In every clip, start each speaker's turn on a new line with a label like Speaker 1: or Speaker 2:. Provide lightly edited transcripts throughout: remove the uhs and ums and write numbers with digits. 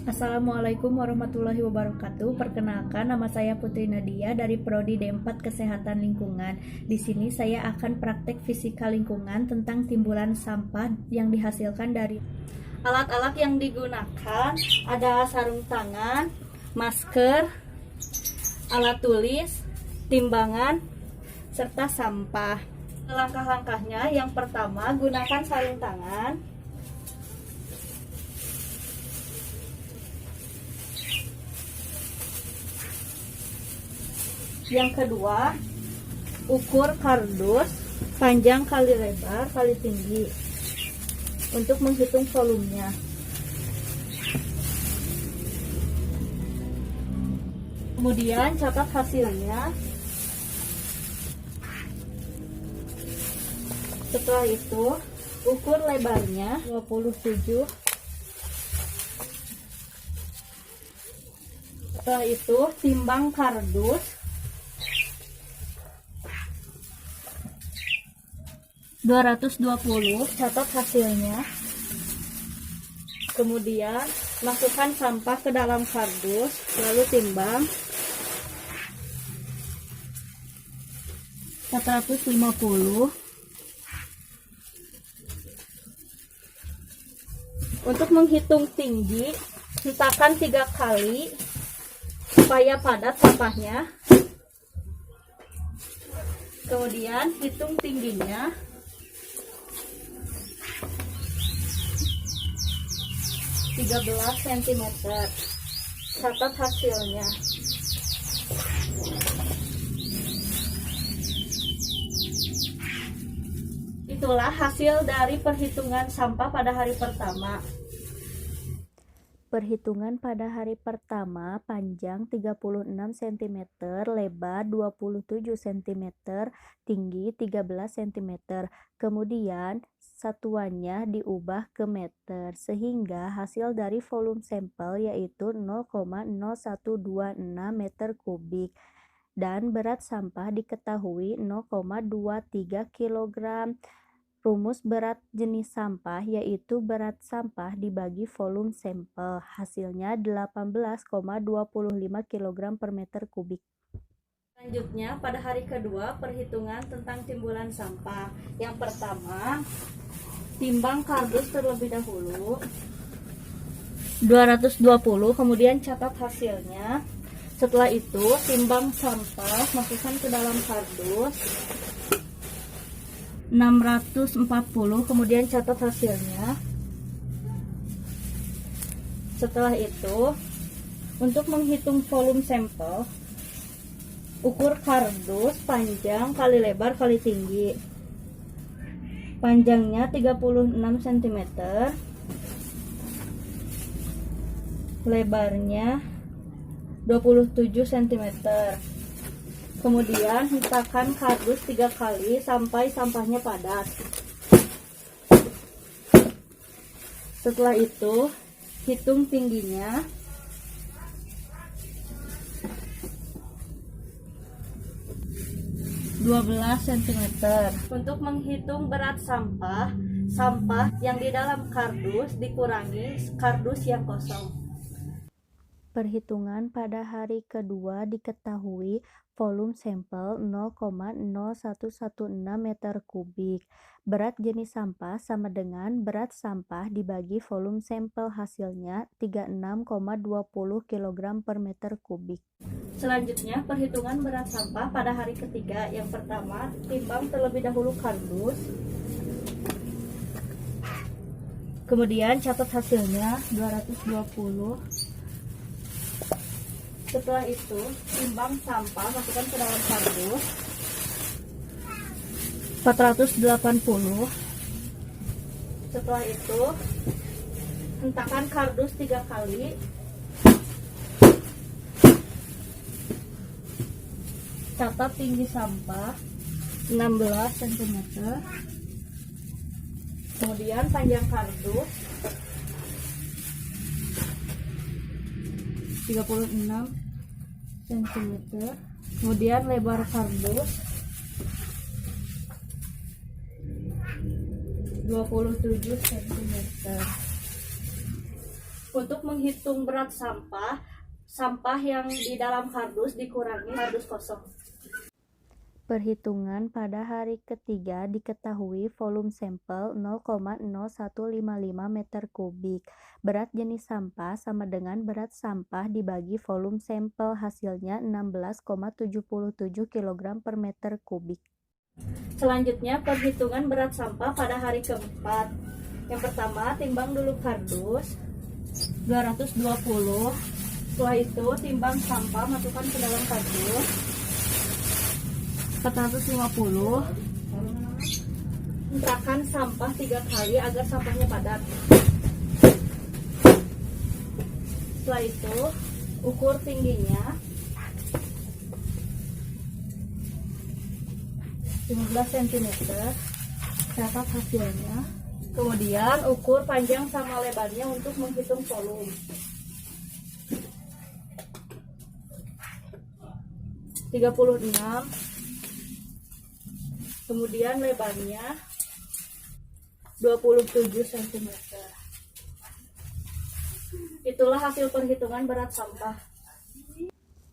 Speaker 1: Assalamualaikum warahmatullahi wabarakatuh. Perkenalkan, nama saya Putri Nadia dari Prodi D4 Kesehatan Lingkungan. Di sini saya akan praktek fisika lingkungan tentang timbulan sampah yang dihasilkan dari alat-alat yang digunakan. Ada sarung tangan, masker, alat tulis, timbangan, serta sampah. Langkah-langkahnya, yang pertama, gunakan sarung tangan. Yang kedua, ukur kardus panjang kali lebar kali tinggi untuk menghitung volumenya. Kemudian catat hasilnya. Setelah itu, ukur lebarnya 27. Setelah itu, timbang kardus 220, catat hasilnya. Kemudian masukkan sampah ke dalam kardus, lalu timbang 450. Untuk menghitung tinggi, hentakan 3 kali supaya padat sampahnya. Kemudian hitung tingginya. 13 cm. Catat hasilnya. Itulah hasil dari perhitungan sampah pada hari pertama. Perhitungan pada hari pertama, panjang 36 cm, lebar 27 cm, tinggi 13 cm. Kemudian satuannya diubah ke meter, sehingga hasil dari volume sampel yaitu 0,0126 meter kubik. Dan berat sampah diketahui 0,23 kg. Rumus berat jenis sampah yaitu berat sampah dibagi volume sampel, hasilnya 18,25 kg per meter kubik. Selanjutnya, pada hari kedua, perhitungan tentang timbulan sampah. Yang pertama, timbang kardus terlebih dahulu 220, kemudian catat hasilnya. Setelah itu, timbang sampah, masukkan ke dalam kardus 640, kemudian catat hasilnya. Setelah itu, untuk menghitung volume sampel, ukur kardus panjang kali lebar kali tinggi. Panjangnya 36 cm, lebarnya 27 cm. Kemudian hentakan kardus 3 kali sampai sampahnya padat. Setelah itu, hitung tingginya. 12 cm. Untuk menghitung berat sampah, sampah yang di dalam kardus dikurangi kardus yang kosong. Perhitungan pada hari kedua diketahui volume sampel 0,0116 meter kubik. Berat jenis sampah sama dengan berat sampah dibagi volume sampel, hasilnya 36,20 kg per meter kubik. Selanjutnya, perhitungan berat sampah pada hari ketiga. Yang pertama, timbang terlebih dahulu kardus. Kemudian catat hasilnya 220. Setelah itu, timbang sampah, masukkan ke dalam kardus 480. Setelah itu, hentakan kardus 3 kali. Catat tinggi sampah 16 cm. Kemudian panjang kardus 36 cm. Kemudian lebar kardus 27 cm. Untuk menghitung berat sampah, sampah yang di dalam kardus dikurangi kardus kosong. Perhitungan pada hari ketiga diketahui volume sampel 0,0155 meter kubik. Berat jenis sampah sama dengan berat sampah dibagi volume sampel, hasilnya 16,77 kg per meter kubik. Selanjutnya perhitungan berat sampah pada hari keempat. Yang pertama, timbang dulu kardus 220. Setelah itu timbang sampah, masukkan ke dalam kardus 450. Hentakan sampah 3 kali agar sampahnya padat. Setelah itu ukur tingginya 15 cm, catat hasilnya. Kemudian ukur panjang sama lebarnya untuk menghitung volume. 36. Kemudian lebarnya 27 cm. Itulah hasil perhitungan berat sampah.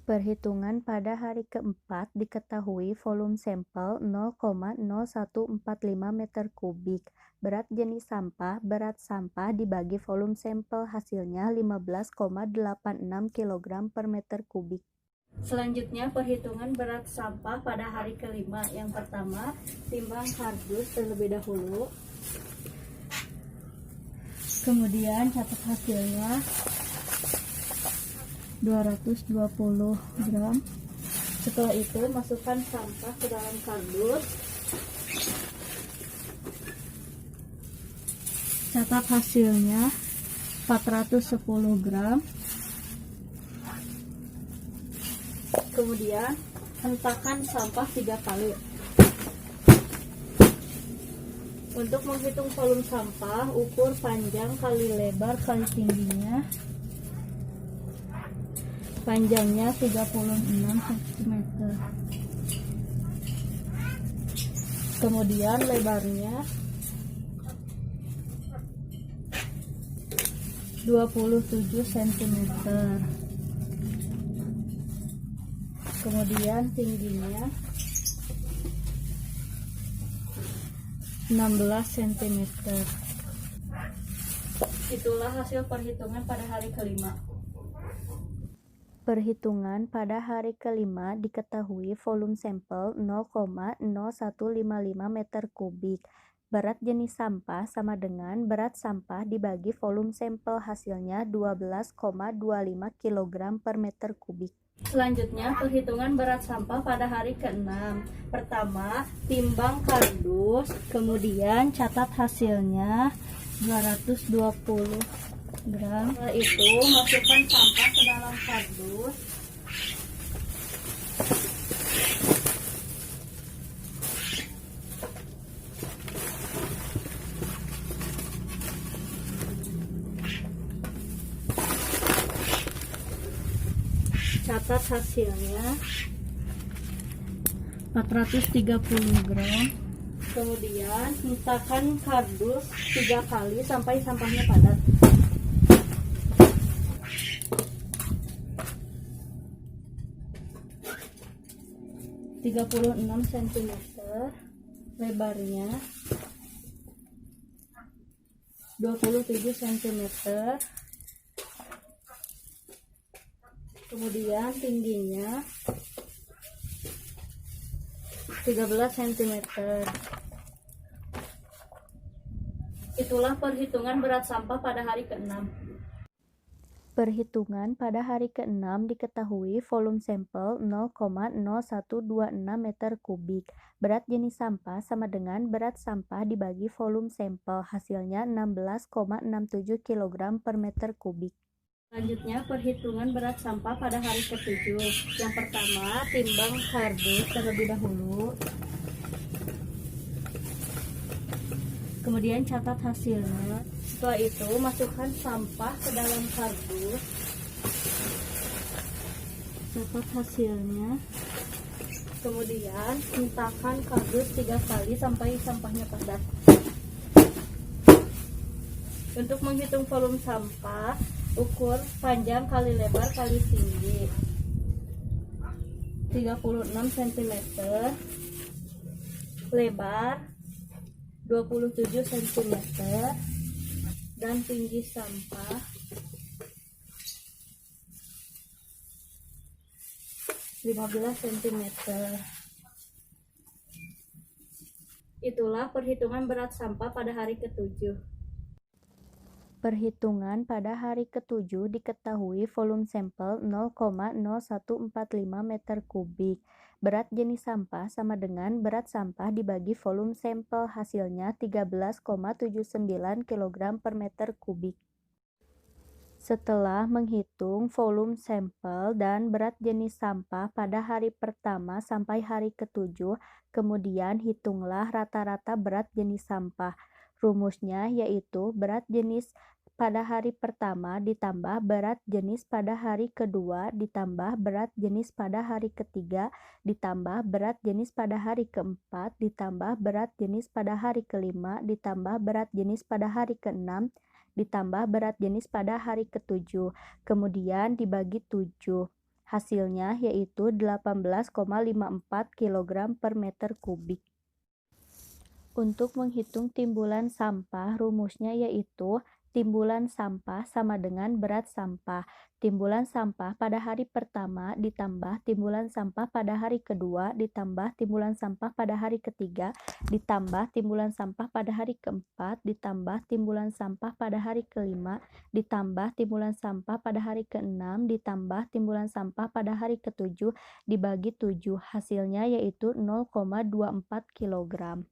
Speaker 1: Perhitungan pada hari keempat diketahui volume sampel 0,0145 meter kubik. Berat jenis sampah, berat sampah dibagi volume sampel, hasilnya 15,86 kg per meter kubik. Selanjutnya perhitungan berat sampah pada hari kelima. Yang pertama, timbang kardus terlebih dahulu. Kemudian catat hasilnya 220 gram. Setelah itu masukkan sampah ke dalam kardus. Catat hasilnya 410 gram. Kemudian hentakan sampah 3 kali. Untuk menghitung volume sampah, ukur panjang kali lebar kali tingginya. Panjangnya 36 cm. Kemudian lebarnya 27 cm. Kemudian tingginya 16 cm. Itulah hasil perhitungan pada hari kelima. Perhitungan pada hari kelima diketahui volume sampel 0,0155 meter kubik. Berat jenis sampah sama dengan berat sampah dibagi volume sampel, hasilnya 12,25 kg per meter kubik. Selanjutnya perhitungan berat sampah pada hari ke-6. Pertama, timbang kardus, kemudian catat hasilnya 220 gram. Setelah itu masukkan sampah ke dalam kardus. Catat hasilnya 430 gram. Kemudian hentakan kardus 3 kali sampai sampahnya padat. ...36 cm, lebarnya 27 cm, kemudian tingginya 13 cm. Itulah perhitungan berat sampah pada hari ke-6. Perhitungan pada hari ke-6 diketahui volume sampel 0,0126 meter kubik. Berat jenis sampah sama dengan berat sampah dibagi volume sampel, hasilnya 16,67 kg per meter kubik. Selanjutnya perhitungan berat sampah pada hari ke-7. Yang pertama, timbang kardus terlebih dahulu. Kemudian catat hasilnya. Setelah itu masukkan sampah ke dalam kardus. Catat hasilnya. Kemudian hentakan kardus 3 kali sampai sampahnya padat. Untuk menghitung volume sampah, Ukur panjang kali lebar kali tinggi 36 cm, lebar 27 cm, dan tinggi sampah 15 cm. Itulah perhitungan berat sampah pada hari ke-7. Perhitungan pada hari ke-7 diketahui volume sampel 0,0145 meter kubik. Berat jenis sampah sama dengan berat sampah dibagi volume sampel, hasilnya 13,79 kg per meter kubik. Setelah menghitung volume sampel dan berat jenis sampah pada hari pertama sampai hari ke-7, kemudian hitunglah rata-rata berat jenis sampah. Rumusnya yaitu berat jenis pada hari pertama ditambah berat jenis pada hari kedua ditambah berat jenis pada hari ketiga ditambah berat jenis pada hari keempat ditambah berat jenis pada hari kelima ditambah berat jenis pada hari keenam ditambah berat jenis pada hari ke-7, kemudian dibagi 7. Hasilnya yaitu 18,54 kg per meter kubik. Untuk menghitung timbulan sampah, rumusnya yaitu timbulan sampah sama dengan berat sampah. Timbulan sampah pada hari pertama ditambah timbulan sampah pada hari kedua ditambah timbulan sampah pada hari ketiga ditambah timbulan sampah pada hari keempat ditambah timbulan sampah pada hari kelima ditambah timbulan sampah pada hari keenam ditambah timbulan sampah pada hari ketujuh dibagi 7. Hasilnya yaitu 0,24 kg.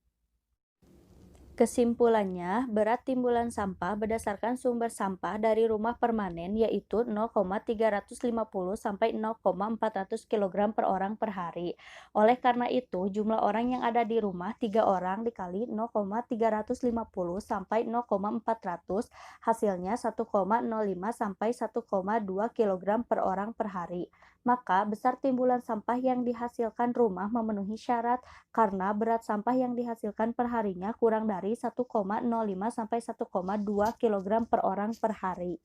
Speaker 1: Kesimpulannya, berat timbulan sampah berdasarkan sumber sampah dari rumah permanen yaitu 0,350 sampai 0,400 kg per orang per hari. Oleh karena itu, jumlah orang yang ada di rumah 3 orang dikali 0,350 sampai 0,400 hasilnya 1,05 sampai 1,2 kg per orang per hari. Maka besar timbulan sampah yang dihasilkan rumah memenuhi syarat karena berat sampah yang dihasilkan perharinya kurang dari 1,05 sampai 1,2 kg per orang per hari.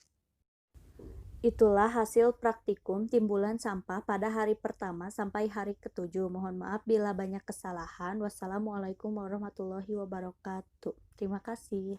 Speaker 1: Itulah hasil praktikum timbulan sampah pada hari pertama sampai hari ke-7. Mohon maaf bila banyak kesalahan. Wassalamualaikum warahmatullahi wabarakatuh. Terima kasih.